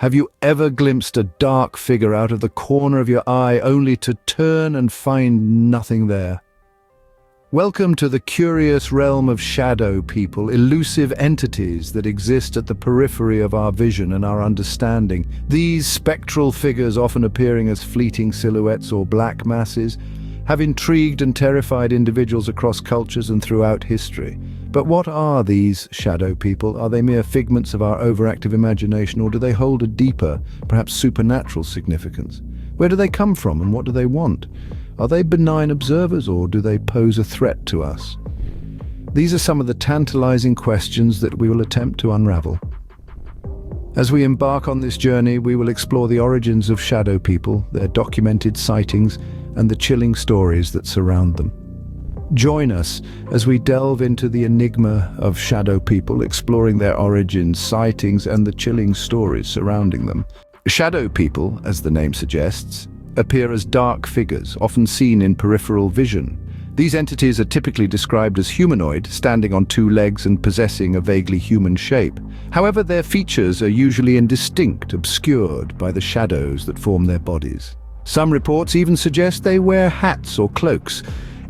Have you ever glimpsed a dark figure out of the corner of your eye only to turn and find nothing there? Welcome to the curious realm of shadow people, elusive entities that exist at the periphery of our vision and our understanding. These spectral figures, often appearing as fleeting silhouettes or black masses, have intrigued and terrified individuals across cultures and throughout history. But what are these shadow people? Are they mere figments of our overactive imagination, or do they hold a deeper, perhaps supernatural significance? Where do they come from and what do they want? Are they benign observers, or do they pose a threat to us? These are some of the tantalizing questions that we will attempt to unravel. As we embark on this journey, we will explore the origins of shadow people, their documented sightings, and the chilling stories that surround them. Join us as we delve into the enigma of shadow people, exploring their origins, sightings, and the chilling stories surrounding them. Shadow people, as the name suggests, appear as dark figures, often seen in peripheral vision. These entities are typically described as humanoid, standing on two legs and possessing a vaguely human shape. However, their features are usually indistinct, obscured by the shadows that form their bodies. Some reports even suggest they wear hats or cloaks,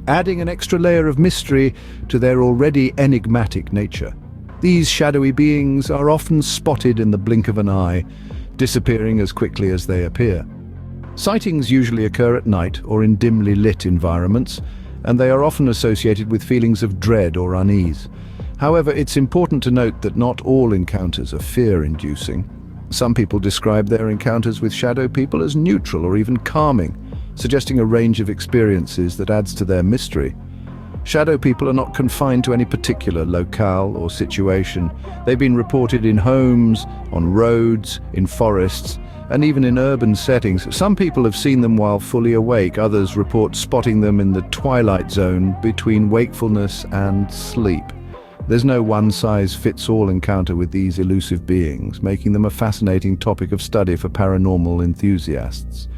adding an extra layer of mystery to their already enigmatic nature. These shadowy beings are often spotted in the blink of an eye, disappearing as quickly as they appear. Sightings usually occur at night or in dimly lit environments, and they are often associated with feelings of dread or unease. However, it's important to note that not all encounters are fear-inducing. Some people describe their encounters with shadow people as neutral or even calming, suggesting a range of experiences that adds to their mystery. Shadow people are not confined to any particular locale or situation. They've been reported in homes, on roads, in forests, and even in urban settings. Some people have seen them while fully awake. Others report spotting them in the twilight zone between wakefulness and sleep. There's no one-size-fits-all encounter with these elusive beings, making them a fascinating topic of study for paranormal enthusiasts.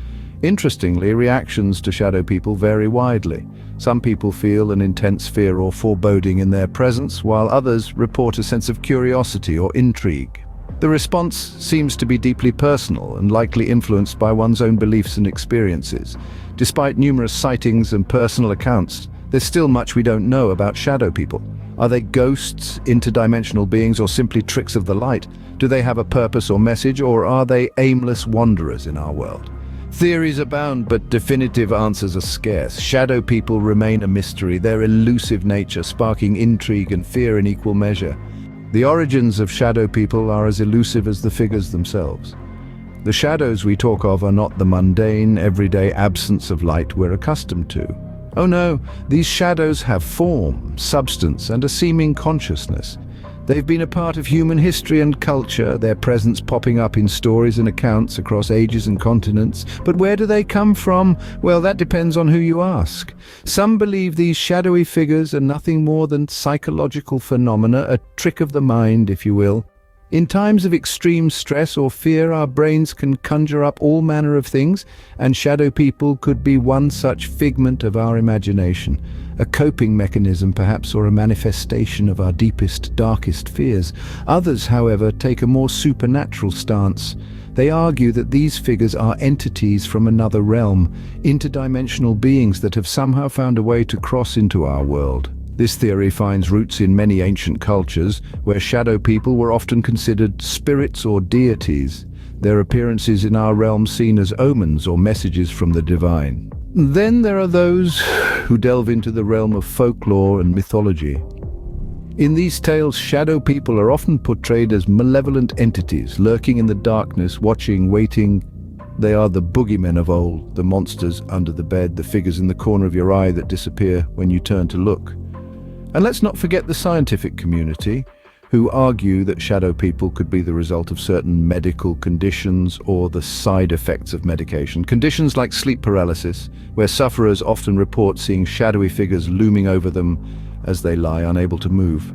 Interestingly, reactions to shadow people vary widely. Some people feel an intense fear or foreboding in their presence, while others report a sense of curiosity or intrigue. The response seems to be deeply personal and likely influenced by one's own beliefs and experiences. Despite numerous sightings and personal accounts, there's still much we don't know about shadow people. Are they ghosts, interdimensional beings, or simply tricks of the light? Do they have a purpose or message, or are they aimless wanderers in our world? Theories abound, but definitive answers are scarce. Shadow people remain a mystery, their elusive nature sparking intrigue and fear in equal measure. The origins of shadow people are as elusive as the figures themselves. The shadows we talk of are not the mundane, everyday absence of light we're accustomed to. Oh no, these shadows have form, substance, and a seeming consciousness. They've been a part of human history and culture, their presence popping up in stories and accounts across ages and continents. But where do they come from? Well, that depends on who you ask. Some believe these shadowy figures are nothing more than psychological phenomena, a trick of the mind, if you will. In times of extreme stress or fear, our brains can conjure up all manner of things, and shadow people could be one such figment of our imagination. A coping mechanism perhaps, or a manifestation of our deepest, darkest fears. Others, however, take a more supernatural stance. They argue that these figures are entities from another realm, interdimensional beings that have somehow found a way to cross into our world. This theory finds roots in many ancient cultures, where shadow people were often considered spirits or deities, their appearances in our realm seen as omens or messages from the divine. Then there are those who delve into the realm of folklore and mythology. In these tales, shadow people are often portrayed as malevolent entities, lurking in the darkness, watching, waiting. They are the boogeymen of old, the monsters under the bed, the figures in the corner of your eye that disappear when you turn to look. And let's not forget the scientific community, who argue that shadow people could be the result of certain medical conditions or the side effects of medication. Conditions like sleep paralysis, where sufferers often report seeing shadowy figures looming over them as they lie unable to move.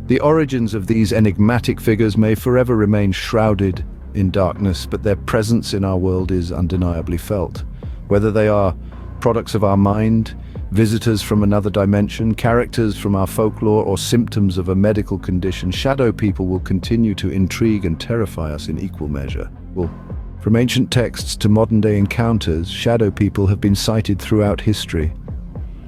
The origins of these enigmatic figures may forever remain shrouded in darkness, but their presence in our world is undeniably felt. Whether they are products of our mind, visitors from another dimension, characters from our folklore, or symptoms of a medical condition, shadow people will continue to intrigue and terrify us in equal measure. Well, from ancient texts to modern-day encounters, shadow people have been sighted throughout history.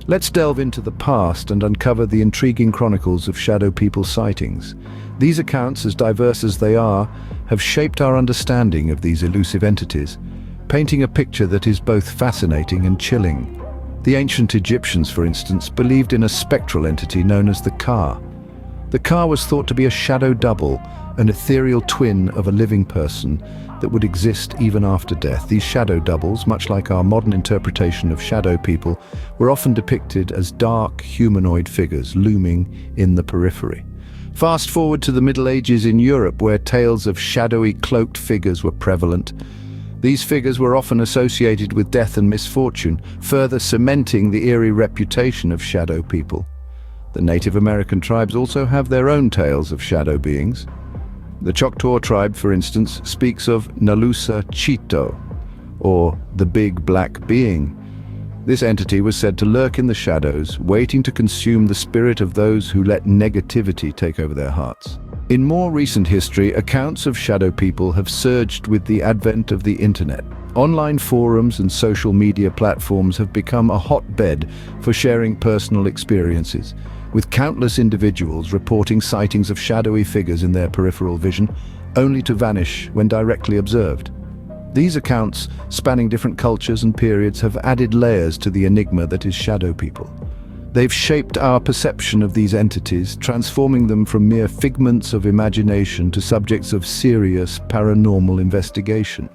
Let's delve into the past and uncover the intriguing chronicles of shadow people sightings. These accounts, as diverse as they are, have shaped our understanding of these elusive entities, painting a picture that is both fascinating and chilling. The ancient Egyptians, for instance, believed in a spectral entity known as the Ka. The Ka was thought to be a shadow double, an ethereal twin of a living person that would exist even after death. These shadow doubles, much like our modern interpretation of shadow people, were often depicted as dark humanoid figures looming in the periphery. Fast forward to the Middle Ages in Europe, where tales of shadowy cloaked figures were prevalent. These figures were often associated with death and misfortune, further cementing the eerie reputation of shadow people. The Native American tribes also have their own tales of shadow beings. The Choctaw tribe, for instance, speaks of Nalusa Chito, or the Big Black Being. This entity was said to lurk in the shadows, waiting to consume the spirit of those who let negativity take over their hearts. In more recent history, accounts of shadow people have surged with the advent of the internet. Online forums and social media platforms have become a hotbed for sharing personal experiences, with countless individuals reporting sightings of shadowy figures in their peripheral vision, only to vanish when directly observed. These accounts, spanning different cultures and periods, have added layers to the enigma that is shadow people. They've shaped our perception of these entities, transforming them from mere figments of imagination to subjects of serious paranormal investigation.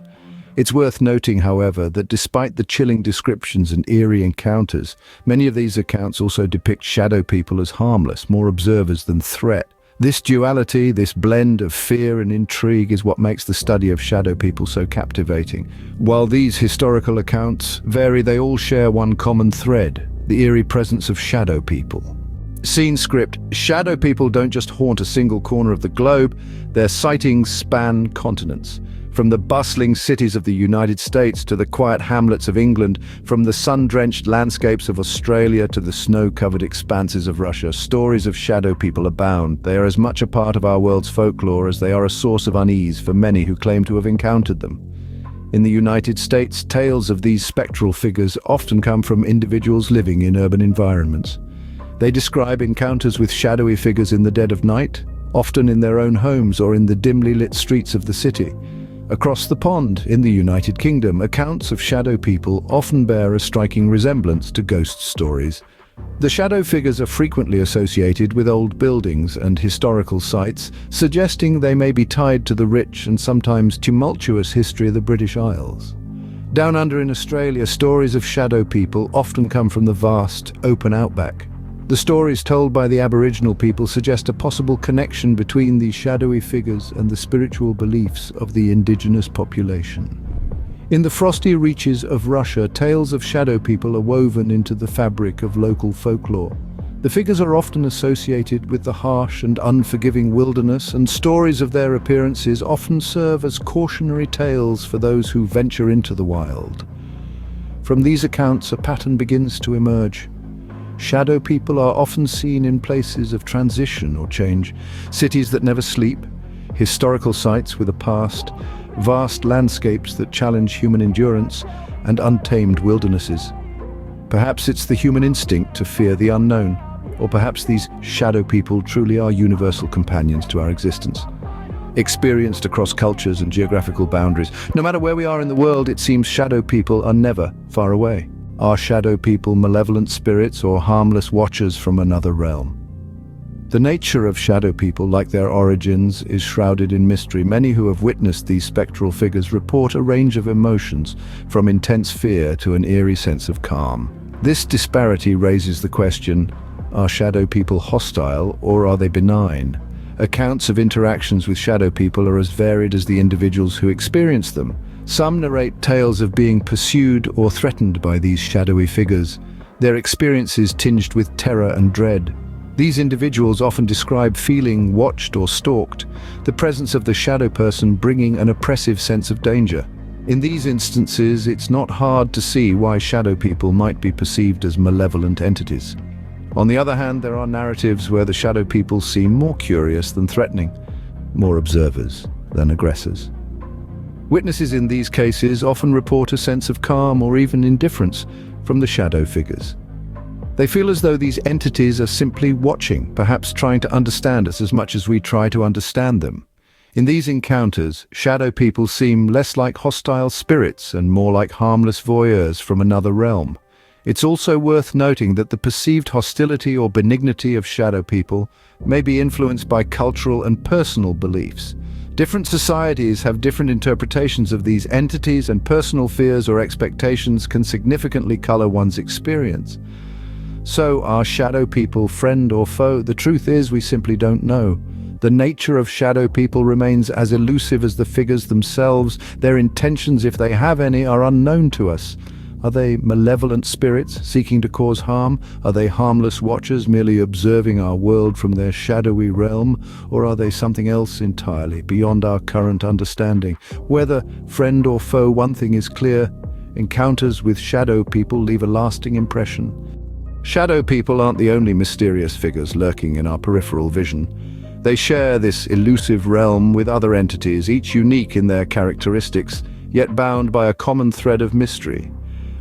It's worth noting, however, that despite the chilling descriptions and eerie encounters, many of these accounts also depict shadow people as harmless, more observers than threat. This duality, this blend of fear and intrigue, is what makes the study of shadow people so captivating. While these historical accounts vary, they all share one common thread: the eerie presence of shadow people. Scene script: shadow people don't just haunt a single corner of the globe, their sightings span continents. From the bustling cities of the United States to the quiet hamlets of England, from the sun-drenched landscapes of Australia to the snow-covered expanses of Russia, stories of shadow people abound. They are as much a part of our world's folklore as they are a source of unease for many who claim to have encountered them. In the United States, tales of these spectral figures often come from individuals living in urban environments. They describe encounters with shadowy figures in the dead of night, often in their own homes or in the dimly lit streets of the city. Across the pond, in the United Kingdom, accounts of shadow people often bear a striking resemblance to ghost stories. The shadow figures are frequently associated with old buildings and historical sites, suggesting they may be tied to the rich and sometimes tumultuous history of the British Isles. Down under in Australia, stories of shadow people often come from the vast, open outback. The stories told by the Aboriginal people suggest a possible connection between these shadowy figures and the spiritual beliefs of the indigenous population. In the frosty reaches of Russia, tales of shadow people are woven into the fabric of local folklore. The figures are often associated with the harsh and unforgiving wilderness, and stories of their appearances often serve as cautionary tales for those who venture into the wild. From these accounts, a pattern begins to emerge. Shadow people are often seen in places of transition or change, cities that never sleep, historical sites with a past, vast landscapes that challenge human endurance, and untamed wildernesses. Perhaps it's the human instinct to fear the unknown, or perhaps these shadow people truly are universal companions to our existence. Experienced across cultures and geographical boundaries, no matter where we are in the world, it seems shadow people are never far away. Are shadow people malevolent spirits or harmless watchers from another realm? The nature of shadow people, like their origins, is shrouded in mystery. Many who have witnessed these spectral figures report a range of emotions, from intense fear to an eerie sense of calm. This disparity raises the question: are shadow people hostile or are they benign? Accounts of interactions with shadow people are as varied as the individuals who experience them. Some narrate tales of being pursued or threatened by these shadowy figures, their experiences tinged with terror and dread. These individuals often describe feeling watched or stalked, the presence of the shadow person bringing an oppressive sense of danger. In these instances, it's not hard to see why shadow people might be perceived as malevolent entities. On the other hand, there are narratives where the shadow people seem more curious than threatening, more observers than aggressors. Witnesses in these cases often report a sense of calm or even indifference from the shadow figures. They feel as though these entities are simply watching, perhaps trying to understand us as much as we try to understand them. In these encounters, shadow people seem less like hostile spirits and more like harmless voyeurs from another realm. It's also worth noting that the perceived hostility or benignity of shadow people may be influenced by cultural and personal beliefs. Different societies have different interpretations of these entities, and personal fears or expectations can significantly color one's experience. So, are shadow people friend or foe? The truth is, we simply don't know. The nature of shadow people remains as elusive as the figures themselves. Their intentions, if they have any, are unknown to us. Are they malevolent spirits seeking to cause harm? Are they harmless watchers merely observing our world from their shadowy realm? Or are they something else entirely beyond our current understanding? Whether friend or foe, one thing is clear: encounters with shadow people leave a lasting impression. Shadow people aren't the only mysterious figures lurking in our peripheral vision. They share this elusive realm with other entities, each unique in their characteristics, yet bound by a common thread of mystery.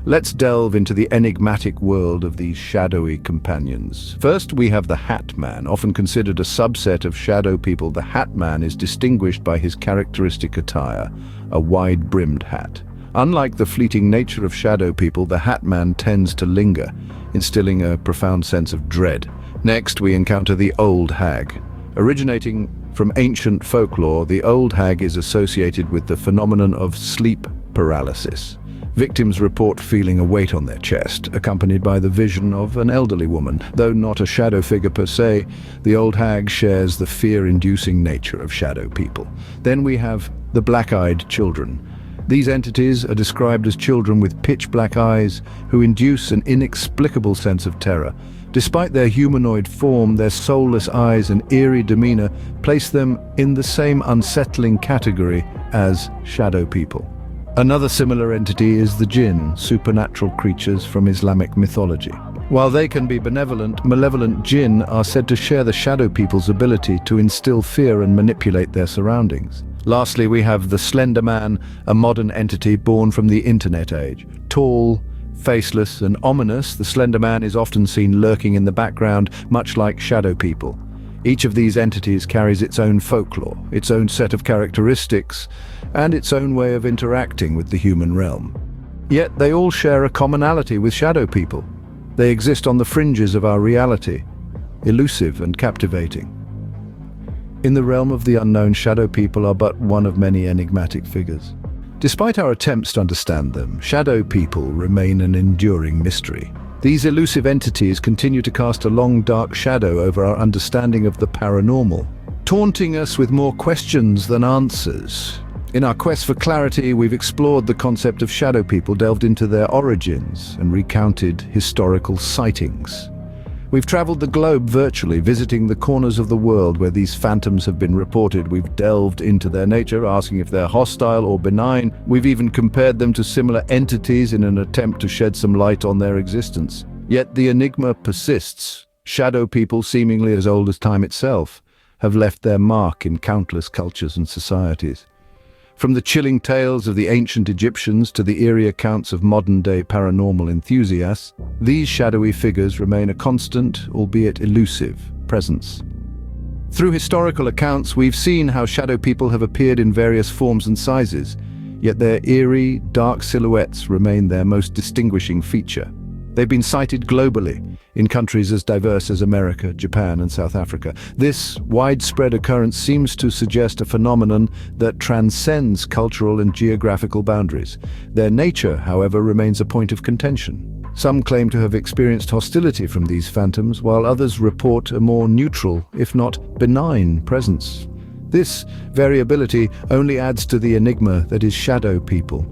Let's delve into the enigmatic world of these shadowy companions. First, we have the Hat Man. Often considered a subset of shadow people, the Hat Man is distinguished by his characteristic attire, a wide-brimmed hat. Unlike the fleeting nature of shadow people, the Hat Man tends to linger, instilling a profound sense of dread. Next, we encounter the Old Hag. Originating from ancient folklore, the Old Hag is associated with the phenomenon of sleep paralysis. Victims report feeling a weight on their chest, accompanied by the vision of an elderly woman. Though not a shadow figure per se, the Old Hag shares the fear-inducing nature of shadow people. Then we have the Black-Eyed Children. These entities are described as children with pitch-black eyes who induce an inexplicable sense of terror. Despite their humanoid form, their soulless eyes and eerie demeanor place them in the same unsettling category as shadow people. Another similar entity is the jinn, supernatural creatures from Islamic mythology. While they can be benevolent, malevolent jinn are said to share the shadow people's ability to instill fear and manipulate their surroundings. Lastly, we have the Slender Man, a modern entity born from the internet age. Tall, faceless, and ominous, the Slender Man is often seen lurking in the background, much like shadow people. Each of these entities carries its own folklore, its own set of characteristics, and its own way of interacting with the human realm. Yet they all share a commonality with shadow people. They exist on the fringes of our reality, elusive and captivating. In the realm of the unknown, shadow people are but one of many enigmatic figures. Despite our attempts to understand them, shadow people remain an enduring mystery. These elusive entities continue to cast a long, dark shadow over our understanding of the paranormal, taunting us with more questions than answers. In our quest for clarity, we've explored the concept of shadow people, delved into their origins, and recounted historical sightings. We've traveled the globe virtually, visiting the corners of the world where these phantoms have been reported. We've delved into their nature, asking if they're hostile or benign. We've even compared them to similar entities in an attempt to shed some light on their existence. Yet the enigma persists. Shadow people, seemingly as old as time itself, have left their mark in countless cultures and societies. From the chilling tales of the ancient Egyptians to the eerie accounts of modern-day paranormal enthusiasts, these shadowy figures remain a constant, albeit elusive, presence. Through historical accounts, we've seen how shadow people have appeared in various forms and sizes, yet their eerie, dark silhouettes remain their most distinguishing feature. They've been sighted globally, in countries as diverse as America, Japan, and South Africa. This widespread occurrence seems to suggest a phenomenon that transcends cultural and geographical boundaries. Their nature, however, remains a point of contention. Some claim to have experienced hostility from these phantoms, while others report a more neutral, if not benign, presence. This variability only adds to the enigma that is shadow people.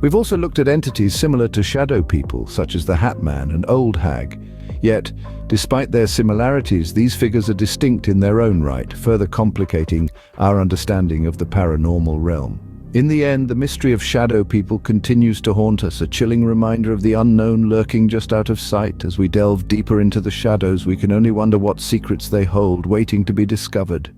We've also looked at entities similar to shadow people, such as the Hat Man and Old Hag. Yet, despite their similarities, these figures are distinct in their own right, further complicating our understanding of the paranormal realm. In the end, the mystery of shadow people continues to haunt us, a chilling reminder of the unknown lurking just out of sight. As we delve deeper into the shadows, we can only wonder what secrets they hold, waiting to be discovered.